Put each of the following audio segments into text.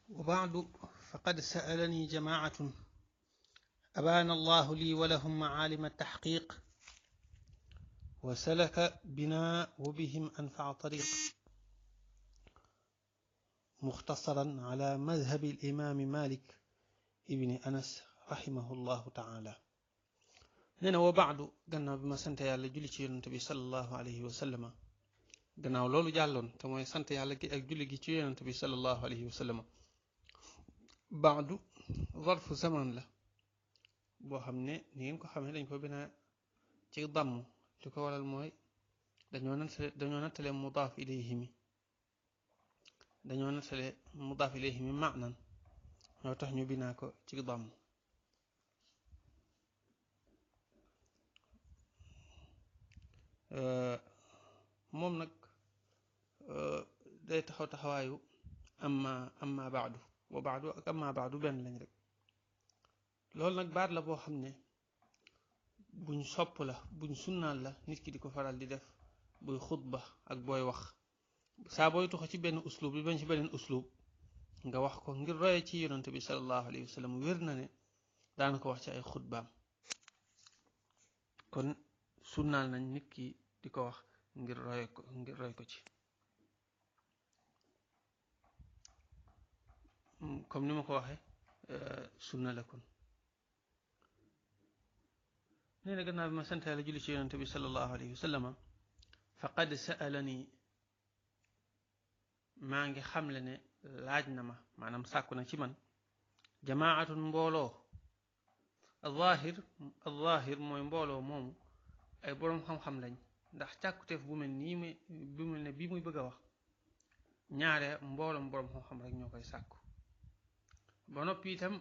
وبعد فقد سألني جماعة أبان الله لي ولهم معالم التحقيق وسلك بنا وبهم أنفع طريق مختصرا على مذهب الإمام مالك ابن أنس رحمه الله تعالى نينا وبعد غناو بما سانت يالا جولي سي يونت صلى الله عليه وسلم غناو لولو جالون تا موي سانت يالا اك جولي سي يونت صلى الله عليه وسلم بعد ظرف زمان لا boo xam ne ni ngeen ko xamee dañ ko bina ci damm li ko waral mooy dañoo nattale mudaaf ilayhi mi maanan ñoo tax ñu binaa ko ci damm moom nag day taxaw taxawaayu amma baadu wa baadu ak amma baadu benn lañ rek loolu nag baat la boo xam ne buñ sopp la buñ sunnaal la nit ki di ko faral di def buy xutba ak booy wax saa booy tuxo ci benn uslub li bañ ci beneen uslub nga wax ko ngir roye ci yonante bi sallallahu alayhi wa sallam wér na ne daana ko wax ci ay xutbaam kon sunnaal nañ nit ki di ko wax ngir roy ko ci comme ni ma ko waxe sunna la kon nee na gannaaw bi ma sant Yàlla julli ci yonante bi sallallahu alayhi wa sallam faqad sa'alani maa ngi xamle ne laaj na ma maanaam sàkku na ci man jamaatun mbooloo al-zaahir mooy mbooloo moomu ay boroom xam-xam lañ ndax càkkuteef bu mel ne bii muy bëgg a wax ñaare mbooloom boroom xam-xam rek ñoo koy sàkku ba noppi itam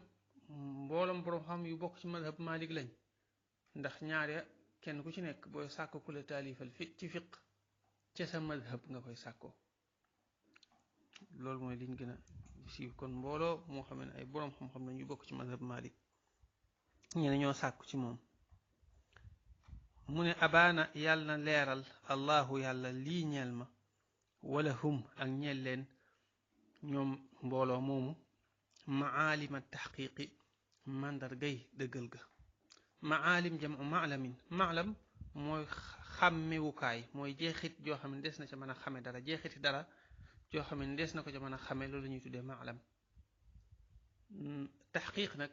mbooloom boroom xam yu bokk ci madhab Malik lañ ndax ñaare kenn ku ci nekk booy sàkko ku la taalifal ci fiq ca sa madhab nga koy sàkkoo loolu mooy liñ gën a siiw kon mbooloo moo xam ne ay boroom xam-xam lañ yu bokk ci madhab Malik ñene ñoo sàkku ci moom mu ne abaana yàlla na leeral allahu yàlla lii ñeel ma wala hum ak ñeel leen ñoom mbooloo moomu maalima taxqiqi màndargay dëggal ga maalim jamu maalam mooy xàmmewukaay mooy jeexit joo xam ne des na ca mën a xame dara jeexiti dara joo xam ne des na ko ca mën a xame loolu la ñuy tuddee maalam taxqiq nag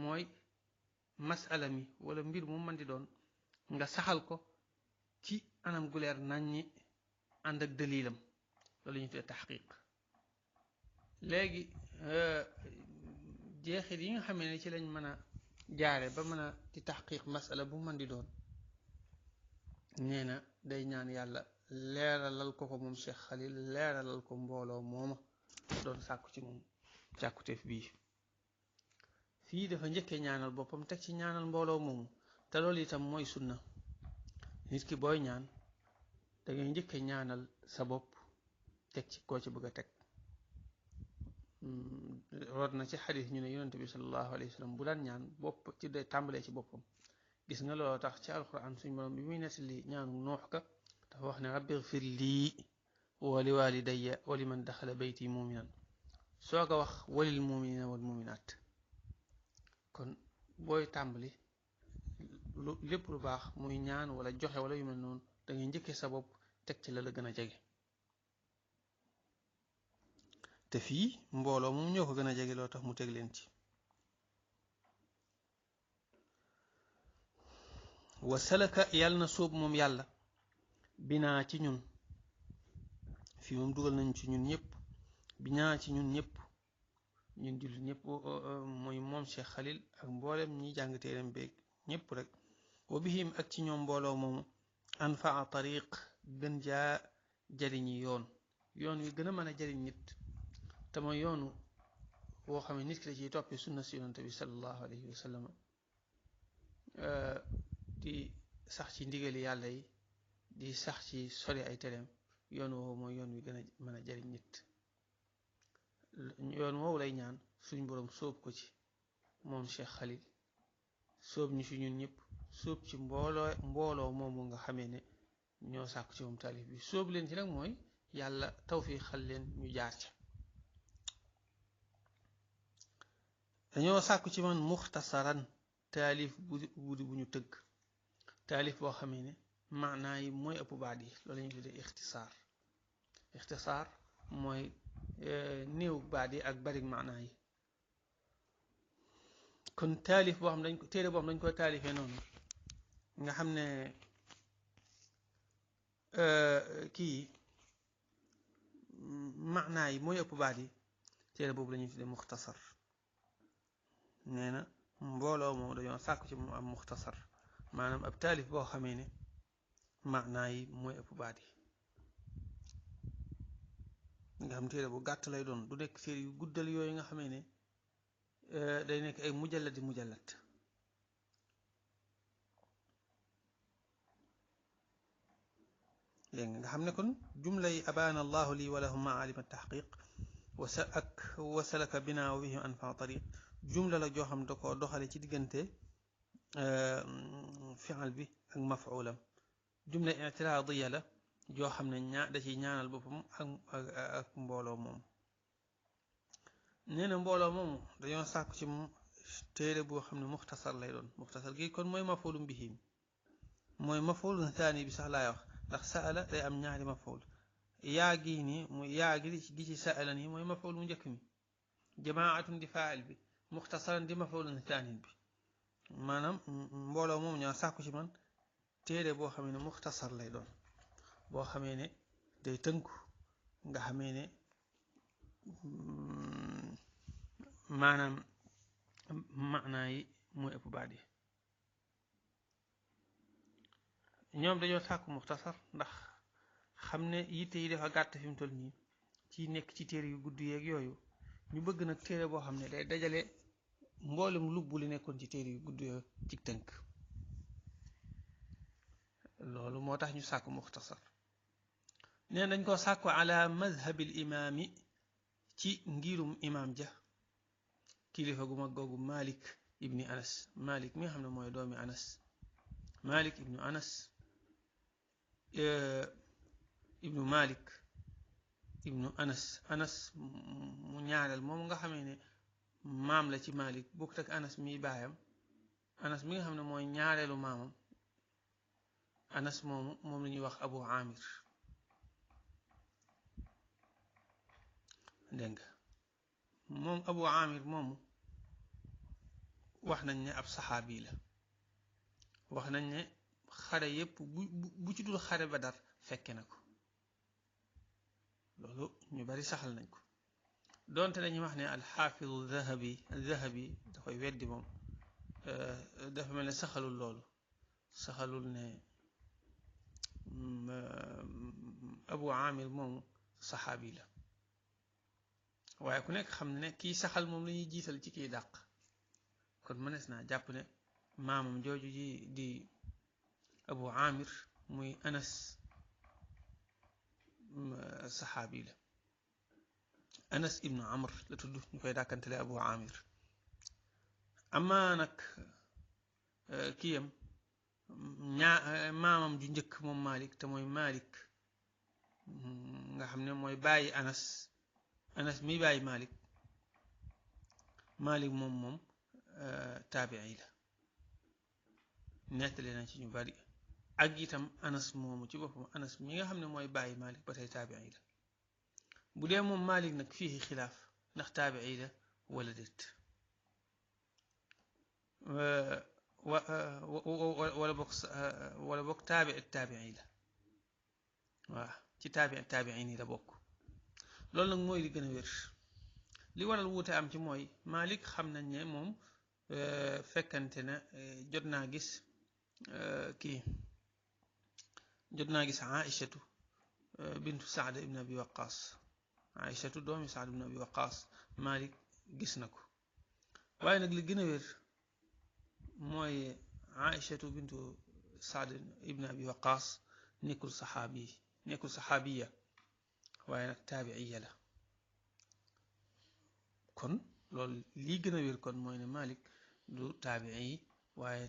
mooy masala mi wala mbir mu mën di doon nga saxal ko ci anam gu leer nañ ñi ànd ak dalilam loolu la ñuy tuddee taxqiq léegi jeexit yi nga xam ne ci lañ mën a jaare ba mën a di taxqiq masala bu mën di doon nee na day ñaan yàlla leeralal ko moom Cheikh Khalil leeralal ko mbooloo mooma doon sàkku ci moom càkkuteef bii fii dafa njëkkee ñaanal boppam teg ci ñaanal mbooloo moomu te loolu itam mooy sunna nit ki booy ñaan dangay njëkkee ñaanal sa bopp teg ci koo ci bëgg a teg root na ci xadis ñu ne yonente bi sallallahu alayhi wa sallam bu daan ñaan bopp ci de tàmbalee ci boppam gis nga loolu tax ci alquran suñ borom bi muy nettali ñaanu noox ka dafa wax ne rabbi gfir lii wa li walidayya wa liman daxala bayti muminan soog a wax walil muminina wal muminaat kon booy tàmbali lépp lu baax muy ñaan wala joxe wala yu mel noonu da ngay njëkkee sa bopp teg ci la la gën a jege te fii mbooloo moom ñoo ko gën a jege loo tax mu teg leen ci wa salaka yàlla na sóob moom yàlla binaa ci ñun fii moom dugal nañ ci ñun ñëpp binaa ci ñun ñëpp ñun jullit ñëpp mooy moom Cheikh Khalil ak mboolem ñi jàng téeram beeg ñëpp rek wa bihim ak ci ñoom mbooloo moomu anfaa tariq gën jaa jariñi yoon wi gën a mën a jariñ nit te mooy yoonu woo xam ne nit ki la ciy toppee sunna si yonante bi sallallahu alayhi wa sallam di sax ci ndigali yàlla yi di sax ci sori ay tereem yoon woowu mooy yoon wi gën a mën a jariñ nit yoon woowu lay ñaan suñ boroom sóob ko ci moom Cheikh Khalil sóob ñu fi ñun ñëpp sóob ci mbooloo moomu nga xamee ne ñoo sàkku ci moom taalif bi sóob leen ci nag mooy yàlla tawfiixal leen ñu jaar ca dañoo sàkku ci man muxtasaran taalif bu ñu tëgg taalif boo xamee ne maanaa yi mooy ëpp baat yi loolu la ñuy tuddee ixtisaar mooy néew baat yi ak bari maanaa yi kon taalif boo xam dañ ko téere boo xam dañ koy taalifee noonu nga xam ne kii maanaa yi mooy ëpp baat yi téere boobu la ñuy tuddee muxtasar nee na mbooloo moom dañoo sàkku ci moom am muxtasar maanaam ab taalif boo xamee ne maanaa yi mooy ëpp baat yi nga xam téere bu gàtt lay doon du nekk téere yu guddal yooyu nga xamee ne day nekk ay mujallat dégg nga xam ne kon jumla yi abaana allahu lii wa lahum maalim taxqiq wa salaka bina wa bihim anfa tariq jumla la joo xam da ko doxale ci diggante fi'al bi ak maf'ulam jumla i'tiraadiya la joo xam ne da ciy ñaanal boppam ak mbooloo moom nee na mbooloo moomu dañoo sàkku ci moom téere boo xam ne muxtasar lay doon muxtasar gi kon mooy maf'ulun bihi mooy maf'ulun thani bi sax laay wax ndax sa'ala day am ñaari maf'ul yaa gii nii muy yaa gi ci sa'ala nii mooy maf'ul mu njëkk mi jamaatun di faa'il bi muxtasaran di maf'ulun thani bi maanaam mbooloo moom ñoo sàkku ci man téere boo xamee ne muxtasar lay doon boo xamee ne day tënku nga xamee ne maanaam maanaa yi mooy ëpp baat yi ñoom dañoo sàkku muxtasar ndax xam ne yitte yi dafa gàtt fi mu toll nii ci nekk ci téere yu gudd yeeg yooyu ñu bëgg nag téere boo xam ne day dajale mboolem lubbu li nekkoon ci téere yu gudd yooyu ci tënk loolu moo tax ñu sàkku muxtasar neen dañ ko sàkku ala madhabil imaami ci ngirum imaam ja kilifa gu mag googu malik ibni anas malik mi nga xam ne mooy doomi anas malik ibnu anas ibnu malik ibnu anas mu ñaareel moom nga xamee ne maam la ci malik bokkut ak anas mi baayam anas mi nga xam ne mooy ñaareelu maamam anas moom la ñuy wax abu amir dégg nga moom abu amir moomu wax nañ ne ab saxaabi la wax nañ ne xare yépp bu ci dul xare Badar fekke na ko loolu ñu bari saxal nañ ko doonte dañuy wax ne alxaafidu zahabi da koy weddi moom dafa mel ne saxalul loolu saxalul ne abu amir moomu saxaabi la waaye ku nekk xam ne kii saxal moom la ñuy jiital ci kiy dàq kon mënees naa jàpp ne maamam jooju ji di abu amir muy anas saxaabi la anas ibnu amr la tudd ñu koy dàkkantele abu amir amaa nag kiyam maamam ju njëkk moom malik te mooy malik nga xam ne mooy bàyyi anas mi bàyyi malik moom taabii la nettali na ci ñu bari ak itam anas moomu ci boppam anas mi nga xam ne mooy bàyyi malik ba tey taabii la bu dee moom malik nag fii xilaaf ndax taabii la wala déet wala bokk taabii la waaw ci taabiin yi la bokk loolu nag mooy li gën a wér li waral wuute am ci mooy malik xam nañ ne moom fekkante na jot naa gis aïchatu bintu saad ibn abi waqaas aïchatu doomi saad ibn abi waqaas malik gis na ko waaye nag li gën a wér mooy aïchatu bintu saad ibn abi waqaas nekkul saxaabiya waaye nag taabiiya la kon loolu lii gën a wér kon mooy ne malik du taabii waaye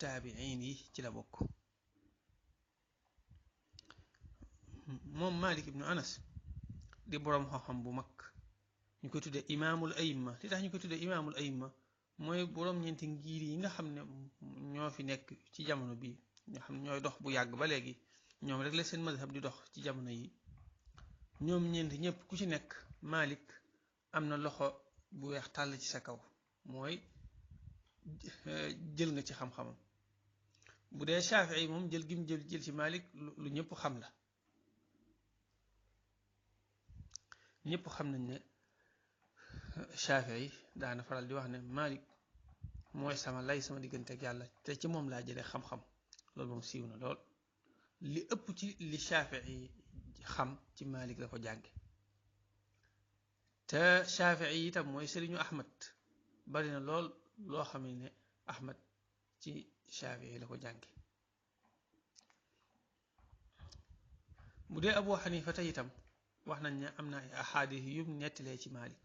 taabiin yi ci la bokk moom malik ibnu anas di boroom xam-xam bu mag ñu koy tuddee imaamul ayimma. li tax ñu koy tuddee imaamul ayimma mooy boroom ñeenti ngir yi nga xam ne ñoo fi nekk ci jamono bi ñoo xam ne ñooy dox bu yàgg ba léegi ñoom rek la seen mazhab di dox ci jamono yi. ñoom ñeenti ñëpp ku ci nekk Malik am na loxo bu weex tàll ci sa kaw, mooy jël nga ci xam-xamam. bu dee Shafii moom jël gim jël ci Malik lu ñëpp xam la. ñëpp xam nañ ne Shafii daana faral di wax ne Malik mooy sama lay sama diggante ak yàlla te ci moom laa jëlee xam-xam. loolu moom siiw na lool. li ëpp ci li Shafii xam ci Malik la ko jànge. te Shafii itam mooy sëriñu Ahmad, bari na lool loo xam ne Ahmad ci Shafii la ko jànge. bu dee Abu Xanifa te itam wax nañ ne am na ay ahadis yum nettalee ci Malik.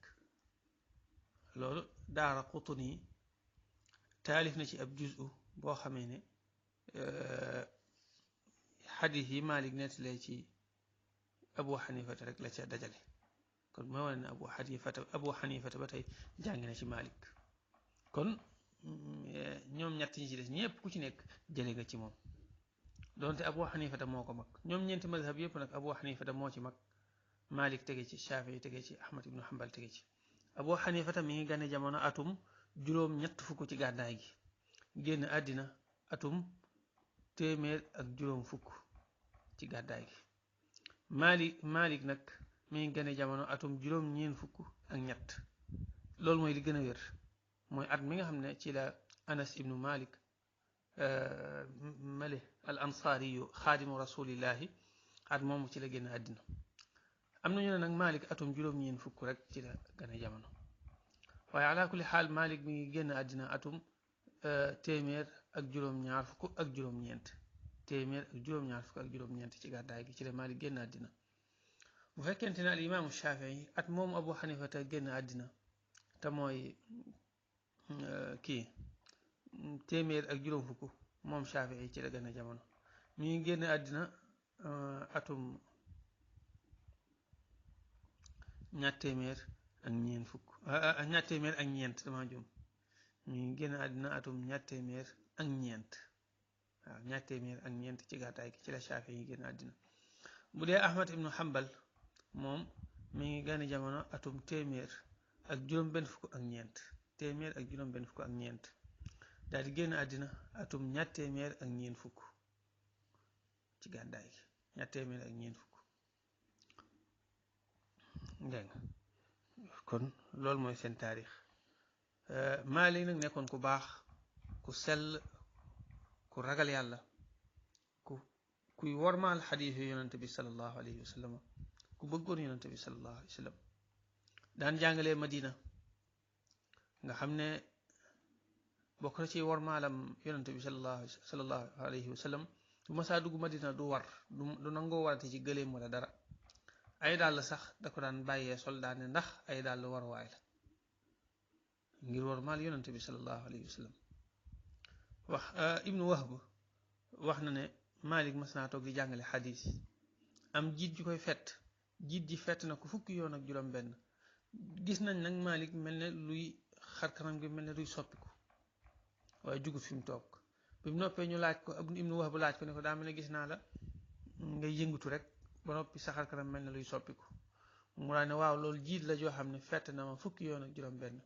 loolu Daara Qutni taalif na ci ab juzu boo xamee ne xadis yi Malik nettalee ci Abu Xanifata rek la ca dajale. kon mooy wane ne Abu Xanifata ba tey jàng na ci Malik. kon ñoom ñett ñi ci des ñëpp ku ci nekk jële nga ci moom, donte Abu Xanifata moo ko mag. ñoom ñeenti mazhab yëpp nag Abu Xanifata moo ci mag. Malik tege ci, Shafii tege ci, Ahmad ibnu Hanbal tege ci. Abu Xanifata mi ngi gane jamono atum juróom-ñett fukk ci gàddaay gi, génn àddina atum téeméer ak juróom fukk ci gàddaay gi. Malik nag mi ngi gane jamono atum juróom-ñeen fukk ak ñett. loolu mooy li gën a wér, mooy at mi nga xam ne ci la Anas ibnu Malik male al ansaariyu xaadimu rasulillahi at moomu ci la génn àddina. am nañu ne nag Malik atum juróom-ñeen fukk rek ci la gane jamono, waaye ala kulli xaal Malik mi ngi génn àddina atum téeméer ak juróom-ñaar fukk ak juróom-ñeent. téeméer ak juróom-ñaar fukk ak juróom-ñeent ci gàddaay gi ci la Malik génn àddina. bu fekkente ne al imaamu Shafii at moom Abu Xanifa te génn àddina te mooy téeméer ak juróom fukk, moom Shafii ci la gën a jamono. mi ngi génn àddina atum ñaar téeméer ak ñeent fukk ñaar téeméer ak ñeent dama jum mi ngi génn àddina atum ñaar téeméer ak ñeent. waaw ñaar téeméer ak ñeent ci gàddaay gi ci la Shafii yi génn àddina. bu dee Ahmad ibnu Hanbal moom mi ngi gane jamono atum téeméer ak juróom-benn fukk ak ñeent. téeméer ak juróom-benn fukk ak ñeent daal di génn àddina atum ñaar téeméer ak ñeent fukk ci gàddaay gi. ñaar téeméer ak ñeent fukk. dégg nga kon loolu mooy seen taarix. Maalik nag nekkoon ku baax, ku sell, ku ragal yàlla, kuy wormaal xadiis yu yonante bi sallallahu alayhi wa sallam, ku bëggoon yonante bi sallallahu alayhi wa sallam. daan jàngalee Madina, nga xam ne bokk na ci wormaalam yonante bi sallallahu alayhi wa sallam. bu masaa dugg Madina du war, du nangoo warate ci gëléem wala dara. ay dàll sax da ko daan bàyyee soldaar ne ndax ay dàll war waay la, ngir wormaal yonante bi sallallahu alayhi wa sallam. wax Ibnu Wahb wax na ne Malik mas naa toog di jàngale xadis, am jiit ji koy fett. jiit ji fett na ko fukki yoon ak juróom-benn. gis nañ nag Malik mel ne luy xar kanam gi mel ne luy soppiku, waaye jugut fi mu toog. bi mu noppee ñu laaj ko, Ibnu Wahb laaj ko ne ko daa mel ne gis naa la ngay yëngatu rek ba noppi sa xar kanam mel ne luy soppiku. mu daa ne waaw loolu jiit la joo xam ne fett na ma fukki yoon ak juróom-benn,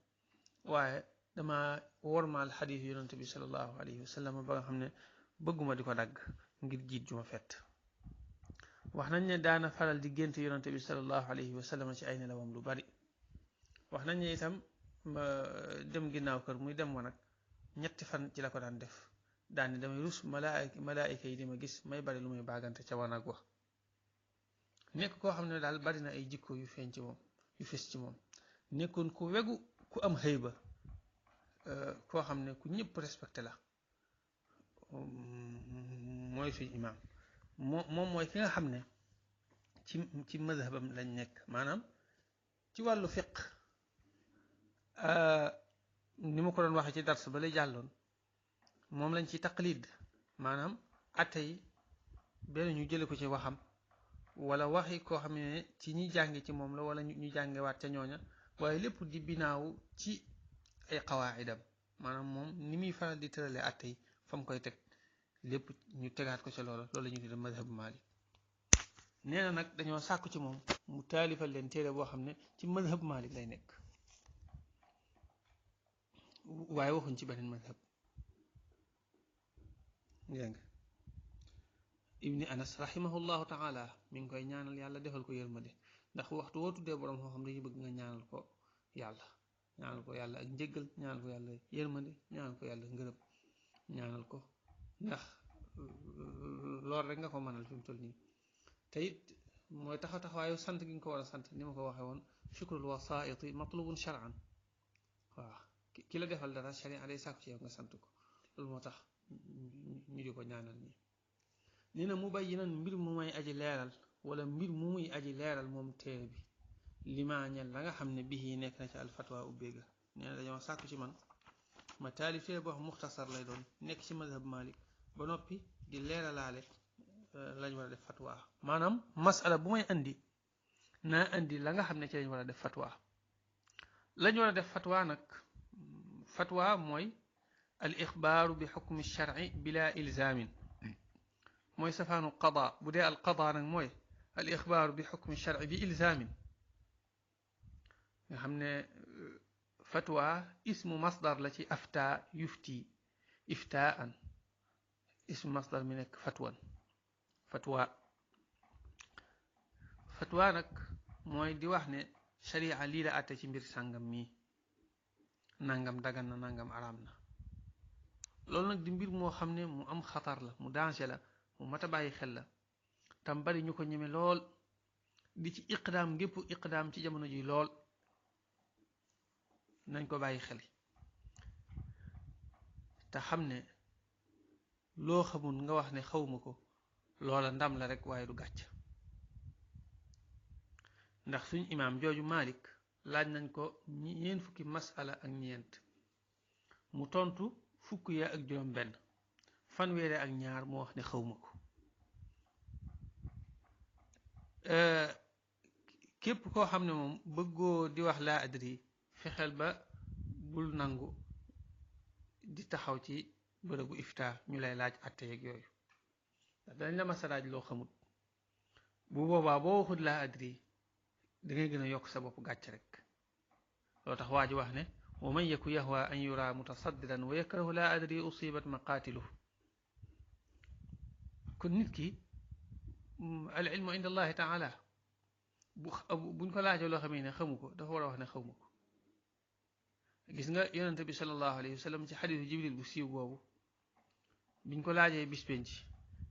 waaye dama wormaal xadis yonante bi sallallahu alayhi wa sallam ba nga xam ne bëgguma di ko dagg ngir jiit ju ma fett. wax nañ ne daana faral di gént yonante bi sallallahu alayhi wa sallam ci ay nelawam lu bari. wax nañ ne itam dem ginnaaw kër muy dem wanag ñetti fan ci la ko daan def. daane damay rus malaayika yi di ma gis may bari lu muy baagante ca wanag wax. nekk koo xam ne daal bari na ay jikko yu feeñ ci moom, yu fes ci moom. nekkoon ku wegu, ku am xëyba, koo xam ne ku ñëpp respecté la. mooy suñu imaam. moom mooy ki nga xam ne ci mazhabam lañ nekk, maanaam ci wàllu fiq. ni ma ko doon waxee ci dars ba lay jàlloon, moom lañ ci taqlid, maanaam attey benn ñu jële ko ci waxam, wala waxi koo xam ne ci ñi jànge ci moom la, wala ñu jàngewaat ca ñooña waaye lépp di binaaw ci ay qawaidam maanaam moom ni muy faral di tërale atte yi fa mu koy teg lépp ñu tegaat ko ca loolu la ñuy tudde madhab Malik nee na nag dañoo sàkku ci moom mu taalifal leen téere boo xam ne ci madhab Malik lay nekk waaye waxuñ ci beneen madhab dégg nga ibni anas rahimahullahu taala mi ngi koy ñaanal yàlla defal ko yërmande ndax waxtu woo tuddee borom xam-xam dañuy bëgg nga ñaanal ko yàlla ak njëggal ñaanal ko yàlla yërmande ñaanal ko yàlla ngërëm ñaanal ko ndax loolu rek nga ko mënal fi mu toll nii te it mooy taxawaayu sant gi nga ko war a sant ni ma ko waxee woon shukrul wasaiti matlubun shar'an waaw ki la defal dara sharia day sàkku ci yow nga sant ko loolu moo tax ñu di ko ñaanal nii nee na mubayyinan mbir mu may aji leeral wala mbir mu muy aji leeral moom téere bi limaañal la nga xam ne bii nekk na ci alfatwa ubbeega nee na dañoo sàkku ci man ma taalif téere boo xam muxtasar lay doon nekk ci madhab Malik ba noppi di leeralaale lañ war a def fatwa maanaam masala bu may andi naa andi la nga xam ne ci lañ war a def fatwa lañ war a def fatwa nag fatwa mooy al ixbaaru bi xukmi sharci bila ilzaamin mooy safaanu qada bu dee al qada nag mooy al ixbaaru bi xukmi sharci bi ilzaamin nga xam ne fatwa ismu masdar la ci afta yufti iftaan ismu masdar mi nekk fatwa nag mooy di wax ne sharia lii la àtte ci mbir sàngam mii nangam dagan na nangam araam na loolu nag di mbir moo xam ne mu am xatar la mu danger la mu mat a bàyyi xel la tam bari ñu ko ñeme lool di ci iqdaam gépp iqdaam ci jamono ji lool nañ ko bàyyi xel te xam ne loo xamul nga wax ne xawma ko loola ndam la rek waaye du gàcc ndax suñ imaam jooju Malik laaj nañ ko ñeent fukki masala ak ñeent mu tontu fukk ya ak juróom benn fanweere ak ñaar mu wax ne xawma ko képp koo xam ne moom bëggoo di wax laa adri fexeel ba bul nangu di taxaw ci bërëbu ifta ñu lay laaj atte yeeg yooyu ndax danañ la masa laaj loo xamut bu boobaa boo waxut laa adri dangay gën a yokk sa bopp gàcc rek loo tax waa ji wax ne wa man yaku yahwa an yura mutasaddiran wa yakrahu laa adri usibat maqaatilu kon nit ki al ilmu inda allahi taala buñ ko laajoo loo xamee ne xamu ko dafa war a wax ne xawma ko gis nga yonente bi sallallahu alayhi wa sallam ci xadiisu jibril bu siiw boobu biñ ko laajee bis penc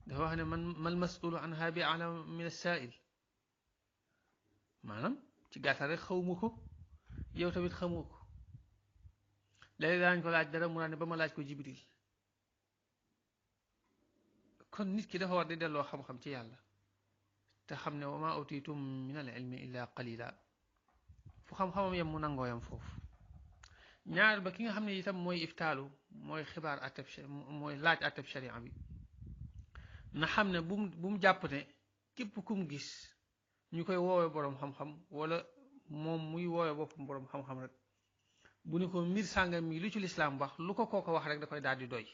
dafa wax ne mal mas'ulu anha bi a'lam min as-sa'il maanaam ci gàttal rek xawma ko yow tamit xamoo ko léegi daañ ko laaj dara mu ne ba ma laaj ko jibril kon nit ki dafa war di delloo xam-xam ci yàlla te xam ne wa ma utitum min al ilmi illa qalila fu xam-xamam yem mu nangoo yam foofu ñaar ba ki nga xam ne itam mooy iftaalu mooy xibaar atteb mooy laaj atteb sharia bi na xam ne bu mu jàpp ne képp kum gis ñu koy woowee boroom xam-xam wala moom muy woowee boppam boroom xam-xam rek bu ni ko mbir sàngam mi lu ci lislaam wax lu ko kooko wax rek da koy daal di doy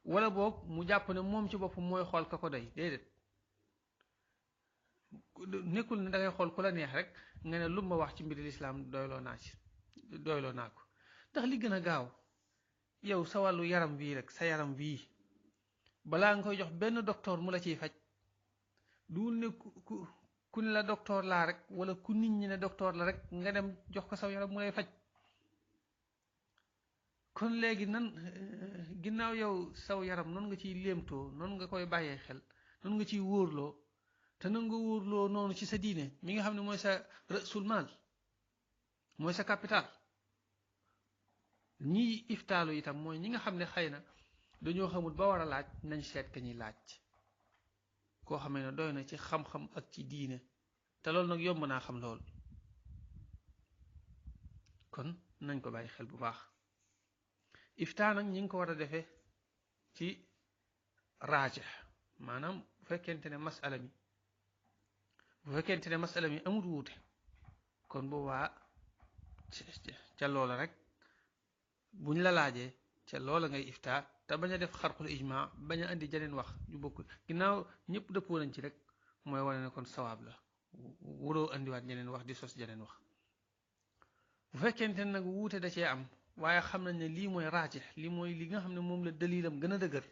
wala boog mu jàpp ne moom ci boppam mooy xool ka ko doy déedéet nekkul ne dangay xool ku la neex rek nga ne lu ma wax ci mbiri lislaam doyloo naa ko ndax li gën a gaaw yow sa wàllu yaram wii rek sa yaram wii balaa nga koy jox benn docteur mu la ciy faj duwul ne ku ne la docteur laa rek wala ku nit ñi ne docteur la rek nga dem jox ko saw yaram mu lay faj kon léegi nan ginnaaw yow saw yaram noonu nga ciy léemtoo noonu nga koy bàyyee xel noonu nga ciy wóorloo te nan nga wóorloo noonu ci sa diine mi nga xam ne mooy sa rasul maal mooy sa capital ñiy iftaalu itam mooy ñi nga xam ne xëy na dañoo xamul ba war a laaj nañ seet ka ñuy laaj koo xamee ne doy na ci xam-xam ak ci diine te loolu nag yomb naa xam lool kon nañ ko bàyyi xel bu baax iftaa nag ñi ngi ko war a defee ci raajix maanaam bu fekkente ne masala mi amul wuute kon boobaa ca loola rek buñ la laajee ca loola ngay ifta te bañ a def xarqul ijma bañ a andi janeen wax ju bokk ginnaaw ñëpp dëppoo nañ ci rek mooy wane ne kon sawaab la waroo andiwaat janeen wax di sos janeen wax bu fekkente ne nag wuute da cee am waaye xam nañ ne lii mooy raajix lii mooy li nga xam ne moom la dalilam gën a dëgër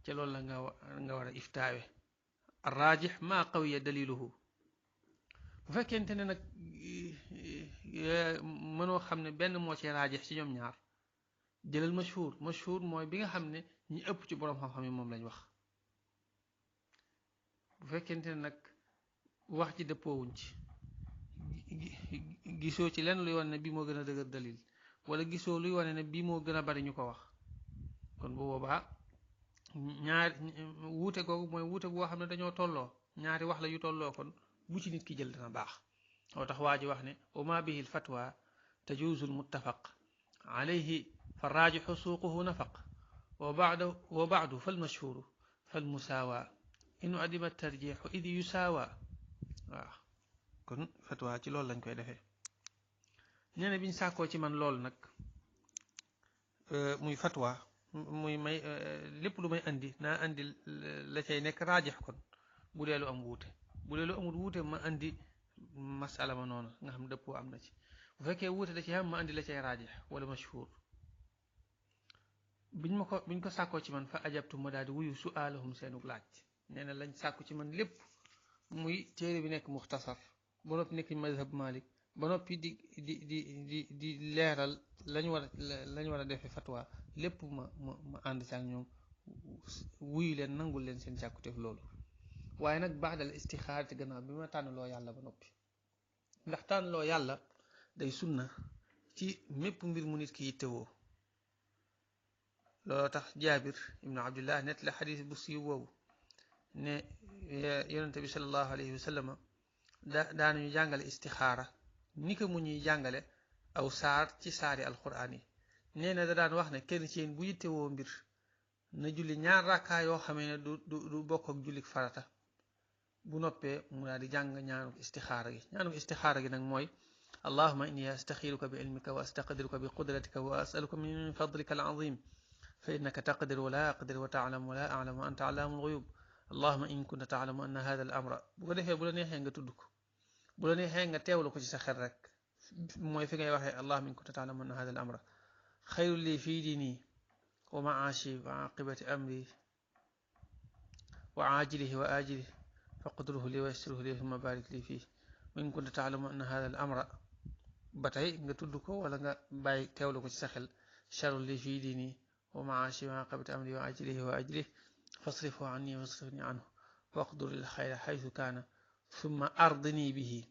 ca loolu la nga war a iftaawe raajix maa qawiya daliluhu bu fekkente ne nag mënoo xam ne benn moo ci raajix ci ñoom ñaar jëlal mashhur mooy bi nga xam ne ñi ëpp ci boroom xam-xam yi moom lañ wax bu fekkente ne nag wax ci dëppoowuñ ci gisoo ci lenn luy wane ne bii moo gën a dëgër dalil wala gisoo luy wane ne bii moo gën a bari ñu ko wax kon bu boobaa ñaar wuute googu mooy wuute boo xam ne dañoo tolloo ñaari wax la yu tolloo kon bu ci nit ki jël dana baax moo tax waa ji wax ne wa ma bihi l fatwa tajuuzu l muttafaq alayhi fa raajixu suuquhu nafaq wa baadu fal mashhuru fal musaawa in adima tarjixu id yusaawa waaw kon fatwa ci loolu lañ koy defee nee na biñ sàkkoo ci man loolu nag muy fatwa muy may lépp lu may andi naa andi la cay nekk raajix kon bu dee lu am wuute bu dee lu amul wuute ma andi masala ma noonu nga xam dëppoo am na ci bu fekkee wuute da ci am ma andi la cay raajix wala mashhur biñ ko sàkkoo ci man fa ajabtu ma daal di wuyu su'aalahum seenu laaj nee na lañ sàkku ci man lépp muy téere bi nekk muxtasar ba noppi nekk mazhab Malik ba noppi di leeral lañ war a defee fatwa lépp ma ànd ci ak ñoom wuyu leen nangul leen seen càkkuteef loolu waaye nag baadal istixaar ci gannaaw bi ma tànnloo yàlla ba noppi ndax tànnloo yàlla day sunna ci mépp mbir mu nit ki yittewoo looloo tax jaabir ibnu abdillah net la xadis bu siiw boobu ne yonente bi sallallahu alayhi wa sallam daanuñu jàngale istixaara ni ko mu ñuy jàngale aw saar ci saari alquran yi nee na da daan wax ne kenn ci yéen bu yittewoo mbir na julli ñaar rakkaa yoo xamee ne du bokk ak jullik farata bu noppee mu daal di jàng ñaanuk istixaara gi nag mooy allahuma inni astaxiruka bi ilmika wa astaqdiruka bi qudratika wa asaluka min fadlika alazim fa innaka taqdir wa la aqdir wa taalam wa la alam wa anta alaamu alxuyub allahuma in kunta taalamu anna hada al amra bu ko defee bu la neexee nga tudd ko bu la neexee nga teewlu ko ci sa xel rek mooy fi ngay waxee allahuma in kunta taalamu anna hada al amra xayrun li fii diini wa maashi wa aqibati amri wa aajilihi wa aajilihi faqdurhu li wa yassirhu li thumma barik li fii wa in kunta taalamu anna hada al amra ba tey nga tudd ko wala nga bàyyi teewlu ko ci sa xel charrun li fii diini wa maashi wa aqibati amri wa aajilihi wa aajilihi fasrifhu anni wasrifni anhu waqdur lil xayra xaytu kaana summa ardini bihi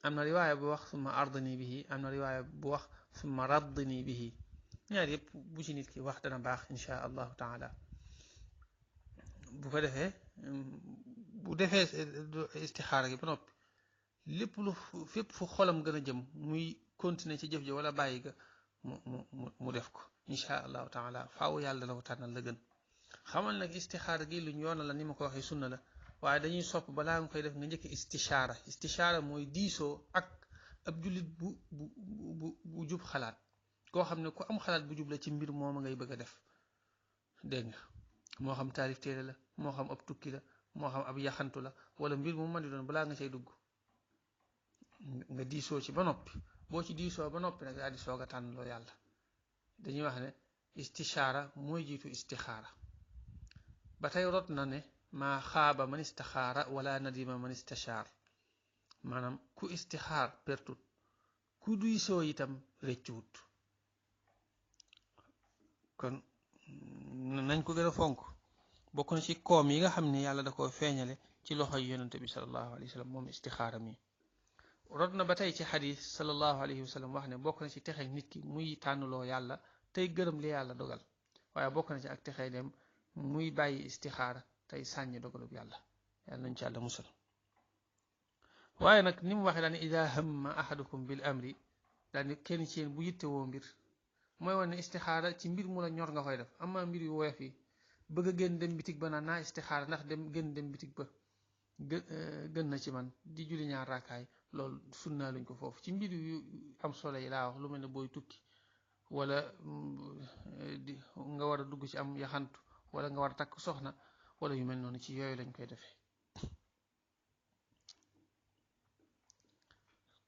am na riwaaya bu wax summa ardini bihi am na riwaaya bu wax summa raddini bihi ñaar yëpp bu ci nit ki wax dana baax insha allahu taala bu ko defee bu defee istixaara gi ba noppi lépp lu fépp fu xolam gën a jëm muy continuer ci jëf ji wala bàyyi ga mu def ko insha allahu taala faaw yàlla dana ko tànnal la gën xamal nag istixaara gi luñ yoona la ni ma ko waxee sunna la waaye dañuy sopp balaa nga koy def nga njëkk istishaara mooy diisoo ak ab jullit bu jub xalaat koo xam ne ku am xalaat bu jub la ci mbir mooma ngay bëgg a def dégg nga moo xam taalif téere la moo xam ab tukki la moo xam ab yaxantu la wala mbir mu mën di doon balaa nga cay dugg nga diisoo ci ba noppi boo ci diisoo ba noppi nag daal di soog a tànn loo yàlla dañuy wax ne istishaara mooy jiitu istixaara ba tey rot na ne maa xaaba man istaxaara wala nadima man istashaar maanaam ku istixaar pertut ku diisoo itam rëccuwut kon nañ ko gën a fonk bokk na ci koom yi nga xam ne yàlla da ko feeñale ci loxoy yonente bi salallahu alayhi wa sallam moom istixaara mi rot na ba tey ci xadis salallahu alayhi wa sallam wax ne bokk na ci texeeg nit ki muy tànnloo yàlla tey gërëm li yàlla dogal waaye bokk na ci ak texee dem muy bàyyi istixaara tey sàññi dogalub yàlla yàlla nañ ci yàlla musal waaye nag ni mu waxee daane ida hamma ahadukum bil amri daane kenn ci yéen bu yittewoo mbir mooy wane ne istixaara ci mbir mu la ñor nga koy def ama mbir yu woyof yi bëgg a génn dem bitig ba naan naa istixaara ndax dem bitig ba gën na ci man di julli ñaar raakaay loolu sunnaa luñ ko foofu ci mbir yu am solo yi laa wax lu mel ne booy tukki wala nga war a dugg ci am yaxantu wala nga war a takk soxna wala yu mel noonu ci yooyu lañ koy defee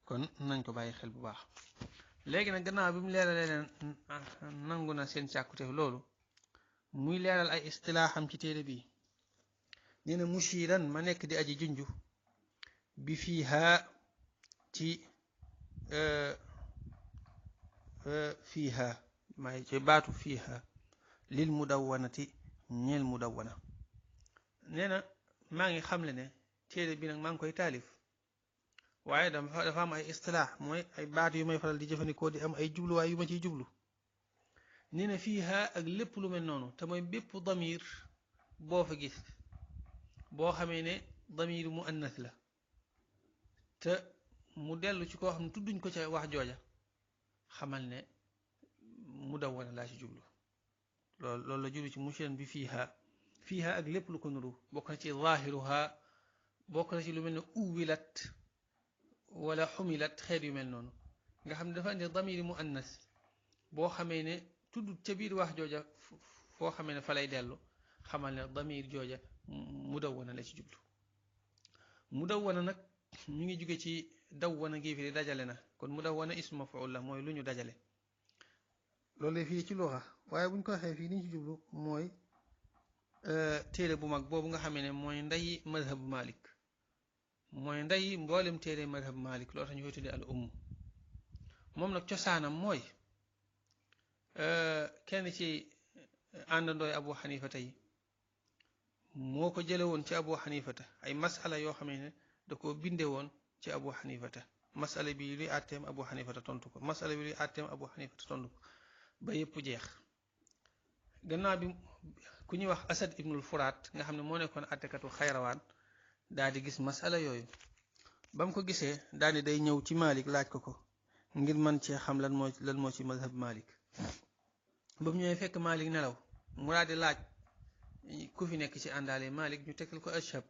kon nañ ko bàyyi xel bu baax. léegi nag gannaaw bi mu leeralee leen nangu na seen càkkuteef loolu muy leeral ay istilaaxam ci téere bi nee na mushiran ma nekk di aji junju bi fiiha ci fiiha may ci baatu fiiha lil mudawwanati ñeel mudawwana nee na maa ngi xamle ne téere bi nag maa ngi koy taalif waaye dafa am ay istilaax mooy ay baat yu may faral di jëfandikoo di am ay jubluwaay yu ma ciy jublu nee na fiiha ak lépp lu mel noonu te mooy bépp damir boo fa gis boo xamee ne damir mu annas la te mu dellu ci koo xam ne tudduñ ko ca wax jooja xamal ne mudawwana laa ci jublu loolu la jublu ci mushiran bi fiiha ak lépp lu ko nuru bokk na ci zaahiruha bokk na ci lu mel ne uwilat wala xumilat xeet yu mel noonu nga xam ne dafa indi damiri mu annas boo xamee ne tudd ca biir wax jooja foo xamee ne fa lay dellu xamal ne damir jooja mudawwana la ci jublu mudawwana nag ñu ngi jóge ci dawwana gi fi dajale na kon mudawwana ismu maf'ul la mooy lu ñu dajale loolu lay fii ci luxa waaye buñ ko waxee fii li ñu ci jublu mooy téere bu mag boobu nga xamee ne mooy ndeyi madhabu Malik mooy ndey mboolem téere madhab Malik loolu tax ñu koy tuddee al umm moom nag cosaanam mooy kenn ci àndandooy Abu Xanifata yi moo ko jële woon ci Abu Xanifata ay masala yoo xam ne da koo binde woon ci Abu Xanifata masala bi luy àtteem Abu Xanifata tontu ko masala bi luy àtteem Abu Xanifata tontu ko ba yépp jeex gannaaw bi ku ñuy wax Asad ibnul Furaat nga xam ne moo nekkoon àttekatu Xayrawaan daal di gis masala yooyu ba mu ko gisee daal di day ñëw ci Malik laaj ko ngir man cee xam lan moo ci mazhab Malik ba mu ñëwee fekk Malik nelaw mu daal di laaj ku fi nekk ci àndaale Malik ñu tegal ko ashab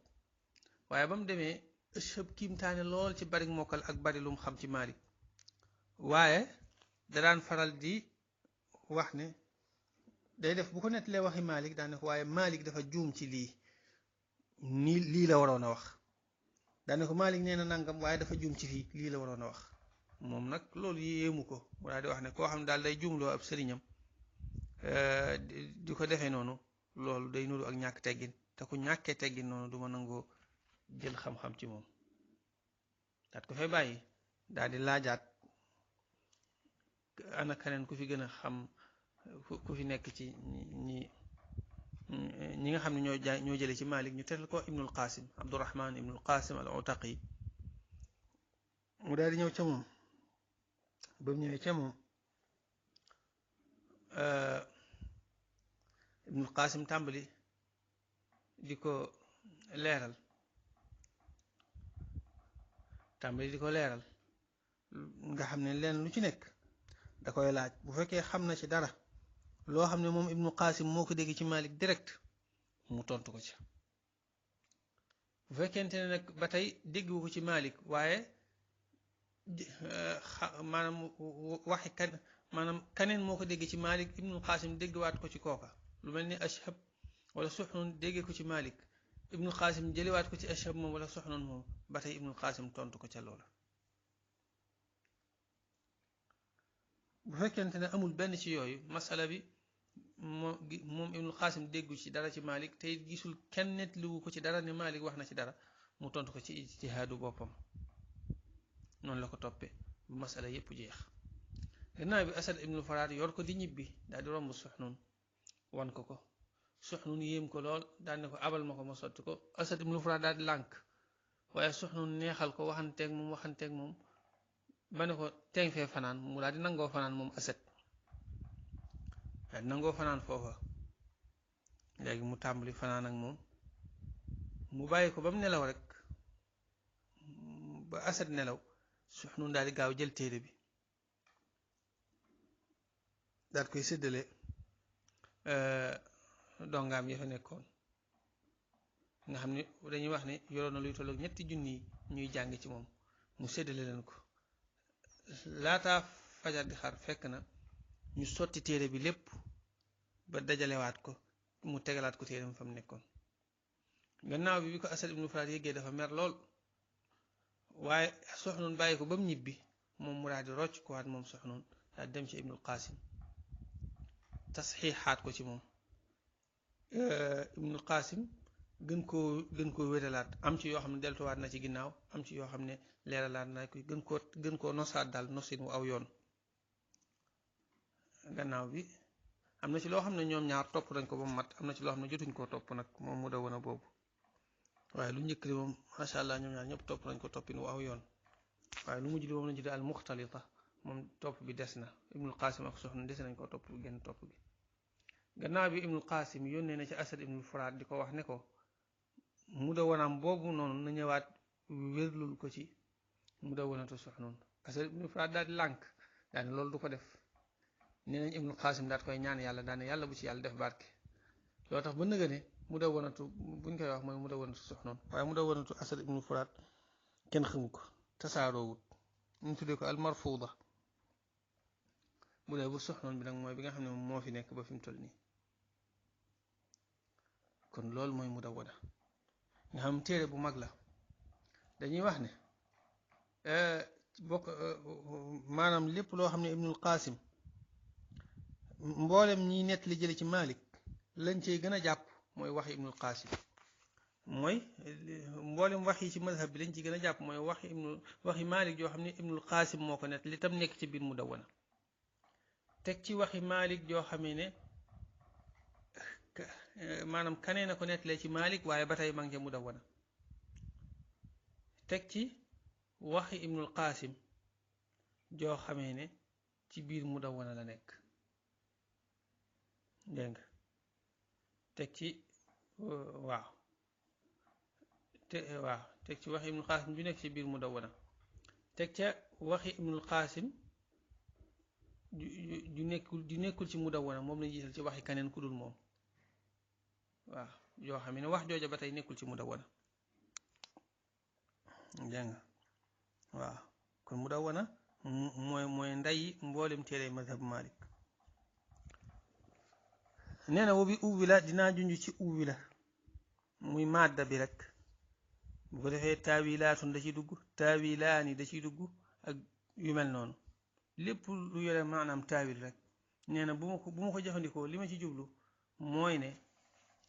waaye ba mu demee ashab kiimtaane lool ci bari mokkal ak bari lu mu xam ci Malik waaye da daan faral di wax ne day def bu ko nettalee waxi Malik daan ne ko waaye Malik dafa juum ci lii la waroon a wax daane ko Malik nee na nangam waaye dafa juum ci fii lii la waroon a wax moom nag loolu yéemu ko mu daal di wax ne koo xam ne daal day juumloo ab sëriñam di ko defee noonu loolu day nuru ak ñàkk teggin te ku ñàkkee teggin noonu du ma nangoo jël xam-xam ci moom daat ko fay bàyyi daal di laajaat ana keneen ku fi gën a xam ku fi nekk ci ñi nga xam ne ñoo jële ci Malik ñu teral ko Ibnul Qasim Abdurrahman Ibnul Qasim al Utaqi mu daal di ñëw ca moom ba mu ñëwee ca moom Ibnul Qasim tàmbali di ko leeral nga xam ne leen lu ci nekk da koy laaj bu fekkee xam na ci dara loo xam ne moom Ibnu Qasim moo ko dégg ci Malik direct mu tontu ko ci bu fekkente ne nag ba tey déggu ko ci Malik waaye maanaam waxi kaneen moo ko dégg ci Malik Ibnu Qasim déggwaat ko ci kooka lu mel ni Ashhab wala Suxnun déggee ko ci Malik Ibnu Qasim jëliwaat ko ci Ashhab moom wala Suxnun moom ba tey Ibnu Qasim tontu ko ca loola bu fekkente ne amul benn ci yooyu masala bi moom Ibnul Qasim déggu ci dara ci Malik te gisul kenn nettaliwu ko ci dara ne Malik wax na ci dara mu tontu ko ci ijtihaadu boppam noonu la ko toppee bu masala yépp jeex gannaaw bi Asad ibnul Faraat yor ko di ñibbi daal di romb Suxnun wan ko Suxnun yéem ko lool daal ne ko abal ma ko ma sotti ko Asad ibnul Faraat daal di lànk waaye Suxnun neexal ko waxanteeg moom ba ne ko teeng fee fanaan mu daal di nangoo fanaan moom Asad nangoo fanaan foofa léegi mu tàmbali fanaan ak moom mu bàyyi ko ba mu nelaw rek ba Asad nelaw Suxnun daal di gaaw jël téere bi daal koy séddale dongaam ya fa nekkoon nga xam ne dañuy wax ne yoroon na luy tolloog 3 junni ñuy jàng ci moom mu séddale leen ko laataa fajar di xar fekk na ñu sotti téere bi lépp ba dajalewaat ko mu tegalaat ko téere fa mu nekkoon. gannaaw bi ko Asad ibnu Furaat yéggee dafa mer lool waaye Suxnuun bàyyi ko ba mu ñibbi moom mu daal di rocc ko waat moom Suxnuun daal dem ci Ibnul Qaasim tasxiixaat ko ci moom. Ibnul Qaasim gën koo wéralaat am ci yoo xam ne deltuwaat na ci ginnaaw am ci yoo xam ne leeralaat na ko gën koo nosaat daal nosin wu aw yoon. gannaaw bi am na ci loo xam ne ñoom ñaar topp nañ ko ba mu mat am na ci loo xam ne jotuñ koo topp nag moom mu dawana boobu waaye lu njëkk li moom macha allah ñoom ñaar ñëpp topp nañ ko toppin wu aw yoon waaye lu mujj li moom lañ tuddee al muxtalita moom topp bi des na. Ibnul Qaasim ak Suxnuun des nañ ko topp genn topp gi. gannaaw bi Ibnul Qaasim yónnee na ci Asad ibnul Furaat di ko wax ne ko mu dawanam boobu noonu na ñëwaat wérlul ko ci mu dawanatu Suxnuun. Asad ibnul Furaat daal di lànk daane loolu du ko def. nee nañ Ibnul Qaasim daal koy ñaan yàlla daane yàlla bu ci yàlla def barke loo tax ba nëga ne mu dawanatu buñ koy wax mooy mu dawanatu Suxnuun waaye mu dawanatu Asad ibnul Furaat kenn xamu ko tasaaroowut ñu tuddee ko al marfuuda. bu dee bu Suxnuun bi nag mooy bi nga xam ne moom moo fi nekk ba fi mu toll nii kon loolu mooy mudawana nga xam téere bu mag la. dañuy wax ne bokk maanaam lépp loo xam ne Ibnul Qaasim mboolem ñiy nett li jële ci Malik lañ cey gën a jàpp mooy waxi Ibnul Qaasim mooy mboolem wax yi ci mazhab bi lañ ci gën a jàpp mooy waxi Malik joo xam ne Ibnul Qaasim moo ko nett li tam nekk ci biir mudawana teg ci waxi Malik joo xamee ne maanaam kanee na ko nettalee ci Malik waaye ba tey ma ngi ca mudawana teg ci waxi Ibnul Qaasim joo xamee ne ci biir mudawana la nekk dégg nga teg ci waaw teg ci waxi Ibnul Qaasim ju nekk ci biir mudawana teg ca waxi Ibnul Qaasim ju nekkul ci mudawana moom lañu jiital ci waxi kaneen ku dul moom waaw yoo xam ne wax jooja ba tey nekkul ci mudawana dégg nga waaw kon mudawana mooy nday mboolem téere mazhab Malik. nee na wobi ubbi la dinaa junj ci ubbi la muy madda bi rek bu ko defee taawilaatun da ciy dugg taawilaani da ciy dugg ak yu mel noonu lépp lu yore maanaam taawil rek nee na bu ma ko jëfandikoo li ma ci jublu mooy ne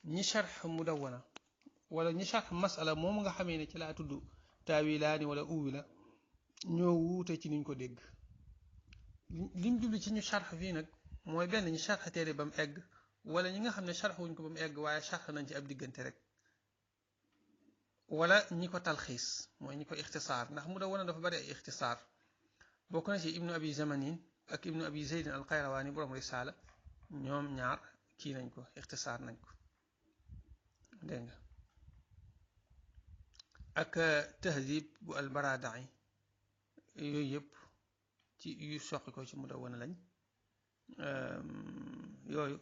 ñi sharx mudawana wala ñi sharx masala moom nga xamee ne ci laa tudd taawilaani wala ubbi la ñoo wuute ci niñ ko dégg. lim jublu ci ñu sharx fii nag mooy benn ñi sharx téere ba mu egg wala ñi nga xam ne sharx wuñ ko ba mu egg waaye sharx nañ ci ab diggante rek wala ñi ko talxiis mooy ñi ko ixtisaar ndax mudawana dafa bari ay ixtisaar bokk na ci ibnu abi zamanin ak ibnu abi zeydin al qayrawaani borom risaala ñoom ñaar kii nañ ko ixtisaar nañ ko dégg nga ak tahdib bu al baradai yooyu yëpp ci yu soqi ko ci mudawana lañ. yooyu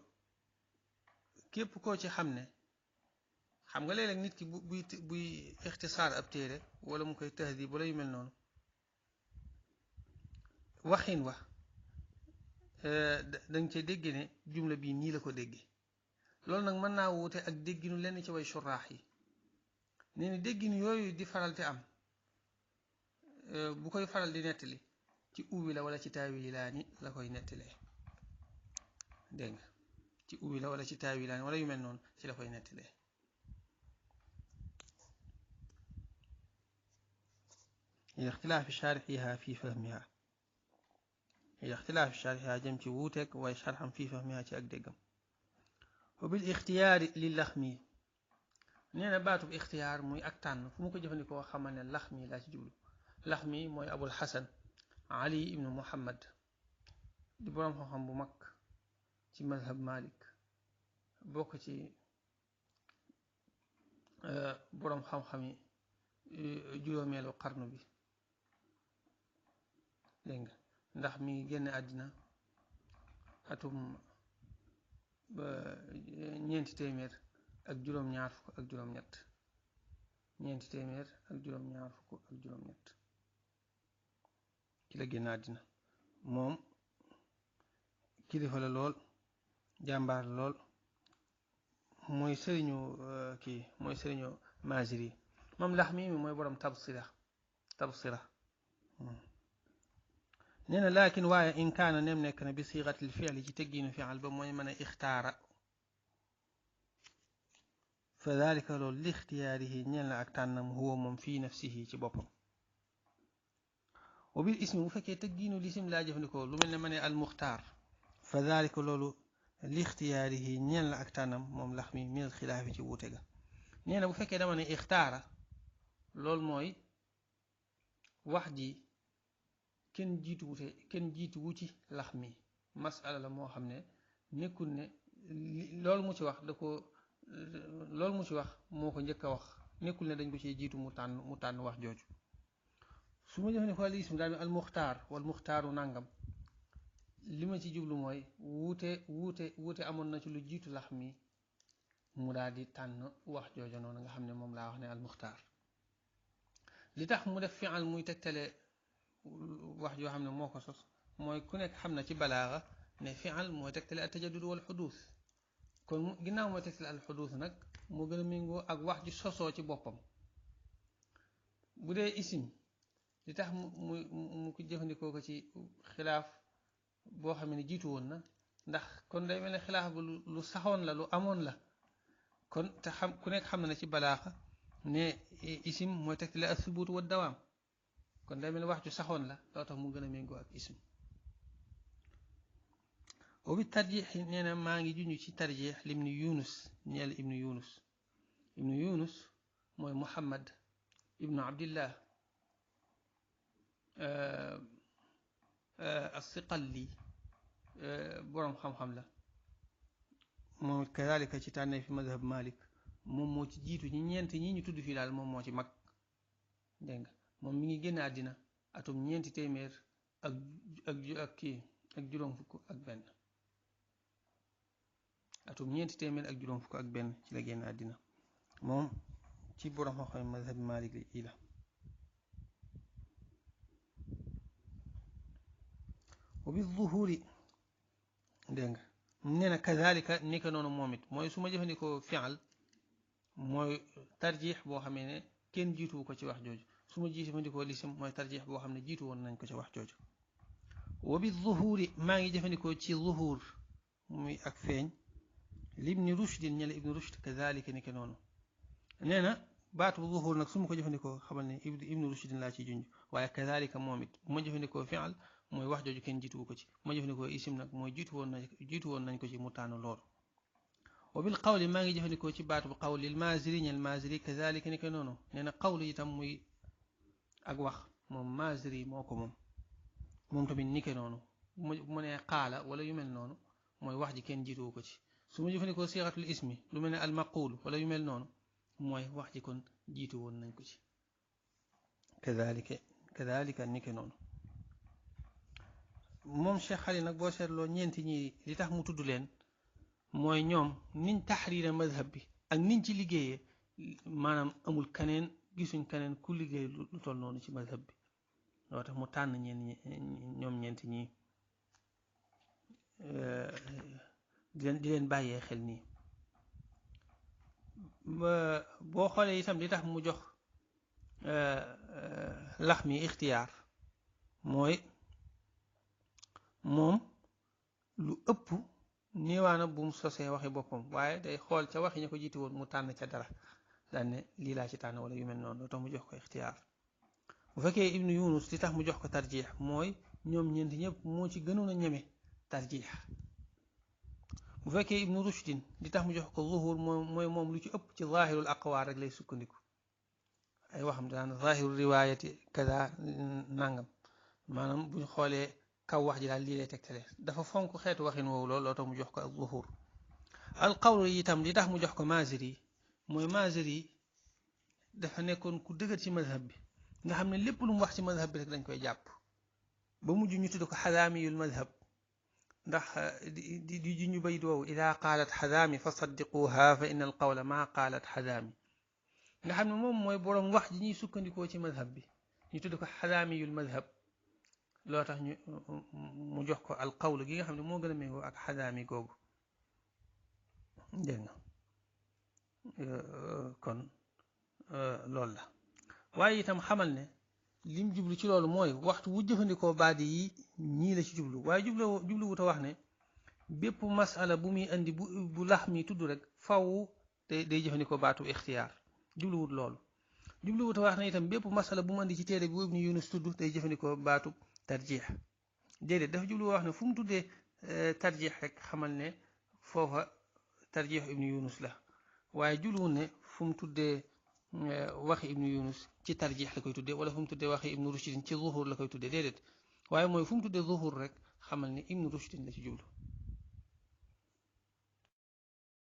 képp koo ci xam ne xam nga léeg-léeg nit ki buy ixtisaar ab téere wala mu koy tahdib wala yu mel noonu waxin wa dañ ca dégg ne jumla bii nii la ko déggee loolu nag mën naa wuute ak dégginu lenn ci way suraax yi nee ni dégginu yooyu di faral te am bu koy faral di nettali ci ubbi la wala ci taawilaani la koy nettalee dégg nga ci ubbi la wala ci taawilaani wala yu mel noonu ci la koy nettalee. ixtilaafi shaarixiha fi fahmiha ixtilaafi shaarixiha jëm ci wuuteeg waaye sharxam fi fahmiha ci ak déggam. wa bil ixtiyaari li laxmi nee na baatub ixtiyaar muy ak tànn fu mu ko jëfandikoo xamal ne laxmi laa ci jublu. laxmi mooy abul xasan ali ibnu muhammad di boroom xam-xam bu mag ci mazhab Malik bokk ci boroom xam-xami juróomeelu xarnu bi dégg nga ndax mi ngi génn àddina atum ñeenti téeméer ak juróom-ñaar fukk ak juróom-ñett ñeenti téeméer ak juróom-ñaar fukk ak juróom-ñett ci la génn àddina moom kilifa la lool jàmbaar la lool mooy sëriñu mooy sëriñu Maaziri moom Laxmi mi mooy borom tabsira nee na laakin waaye in kaana nem nekk na bi siixatil fi'li ci teggiinu fi'al ba mooy mën a ixtaara fa dalika loolu li ixtiyaarihi ñeel na ak tànnam huwa moom fii nafsihi ci boppam wa bil ismi bu fekkee teggiinu lisim laa jëfandikoo lu mel ne ma ne al muxtaar fa dalika loolu li ixtiyaarihi ñeel na ak tànnam moom Laxmi min al xilaafi ci wuute ga nee na bu fekkee dama ne ixtaara loolu mooy wax ji kenn jiituwu ci Laxmi masala la moo xam ne nekkul ne loolu mu ci wax loolu mu ci wax moo ko njëkk a wax nekkul ne dañ ko ci jiitu mu tànn wax jooju su ma jëfandikoo al ism daal al muxtaar wal muxtaaru nàngam li ma ci jublu mooy wuute amoon na ci lu jiitu Laxmi mu daal di tànn wax jooju noonu nga xam ne moom laa wax ne al muxtaar li tax mu def fi'al muy tegtale wax joo xam ne moo ko sos mooy ku nekk xam na ci balaaxa ne fi'al mooy tegtale al tajaddud wal xuduus kon ginnaaw mooy tegtale al xuduus nag moo gën a méngoo ak wax ji sosoo ci boppam bu dee isim li tax mu ko jëfandikoo ko ci xilaaf boo xam ne jiitu woon na ndax kon day mel ne xilaaf ba lu saxoon la lu amoon la kon te ku nekk xam na ci balaaxa ne isim mooy tegtale al subuut wa dawaam kon day mel ne wax ju saxoon la loo tax mu gën a méngoo ak ism wa bi tarjix nee na maa ngi junj ci tarjix lim ni yunus ñeel ibnu yunus mooy muhammad ibnu abdillah as-Siqalli boroom xam-xam la moom kadalika ci tànnee fi madhab Malik moom moo ci jiitu ñi ñeent ñi ñu tudd fii daal moom moo ci mag dégg nga moom mi ngi génn àddina atum 400 ak juróom fukk ak benn atum 400 ak juróom fukk ak benn ci la génn àddina moom ci boroom xam-xam madhab Malik yi la wa bi zuhuri dégg nga nee na kazalika ni ko noonu moom it mooy su ma jëfandikoo fi'al mooy tarjix boo xamee ne kenn jiituwu ko ci wax jooju su ma jëfandikoo lisim mooy tarjix boo xam ne jiitu woon nañ ko ci wax jooju wa bi zuhuri maa ngi jëfandikoo ci zuhur muy ak feeñ libni rushdin ñela ibnu rushd kazalika ni ko noonu nee na baatu zuhur nag su ma ko jëfandikoo xamal ne ibnu rushdin laa ciy junj waaye kazalika moom it bu ma jëfandikoo fi'al mooy wax jooju kenn jiituwu ko ci ma jëfandikoo isim nag mooy jiitu woon nañ ko ci mu tànn loolu wa bil qawli maa ngi jëfandikoo ci baatu bu qawli lil maaziri ñel maaziri kazalika ni ko noonu nee na qawli itam muy ak wax moom maaziri moo ko moom tamit ni ko noonu bu ma nee qaala wala yu mel noonu mooy wax ji kenn jiituwu ko ci su ma jëfandikoo siixatul ismi lu mel ne al maqul wala yu mel noonu mooy wax ji kon jiitu woon nañ ko ci kazalika ni ko noonu moom Cheikh Xalil nag boo seetloo ñeenti ñi li tax mu tudd leen mooy ñoom niñ taxriira madhab bi ak niñ ci liggéeyee maanaam amul keneen gisuñ keneen ku liggéey lu toll noonu ci madhab bi loo tax mu tànn ñoom ñeenti ñi di leen bàyyee xel nii boo xoolee itam li tax mu jox Laxmi ixtiyaar mooy moom lu ëpp niiwaana bu mu sosee waxi boppam waaye day xool ca waxi ña ko jiite woon mu tànn ca dara daan ne lii laa ci tànn wala yu mel noonu loo tax mu jox ko ixtiyaar bu fekkee ibnu yunus li tax mu jox ko tarjiix mooy ñoom ñeenti ñëpp moo ci gënoon a ñeme tarjiix bu fekkee ibnu rushdin li tax mu jox ko zuhur mooy moom lu ci ëpp ci zaahirul aqwaar rek lay sukkandiku ay waxam daan zaahiru riwaayati kaza nangam maanaam buñ xoolee kaw wax ji daal lii lay tegtale dafa fonk xeetu waxin woowu loolu loo tax mu jox ko ak zuhur al qawlu itam li tax mu jox ko Maaziri mooy Maaziri dafa nekkoon ku dëgër ci madhab bi nga xam ne lépp lu mu wax ci madhab bi rek dañ koy jàpp ba mujj ñu tudd ko xadaamiyul madhab ndax di ñu bayit woowu ida qaalat xadaami fa saddiquha fa inna al qawla maa qaalat xadaami nga xam ne moom mooy boroom wax ji ñuy sukkandikoo ci madhab bi ñu tudd ko xadaamiyul madhab loo tax ñu mu jox ko al qawl gi nga xam ne moo gën a méngoo ak xadaami googu dégg nga kon loolu la waaye itam xamal ne lim jublu ci loolu mooy waxtu wu jëfandikoo baadi yi ñii la ci jublu waaye jubluwut a wax ne bépp masala bu muy indi bu lax mi tudd rek faw day jëfandikoo baatu ixtiyaar jubluwut loolu jubluwut a wax ne itam bépp masala bu mu indi ci téere bi Ibnu Yunus tudd day jëfandikoo baatu tarjix déedéet dafa jublu wax ne fu mu tuddee tarjix rek xamal ne foofa tarjix Ibnu Yunus la waaye jubluwut ne fu mu tuddee waxi Ibnu Yunus ci tarjix la koy tuddee wala fu mu tuddee waxi Ibnu Rushdin ci zuhur la koy tuddee déedéet waaye mooy fu mu tuddee zuhur rek xamal ne Ibnu Rushdin la ci jublu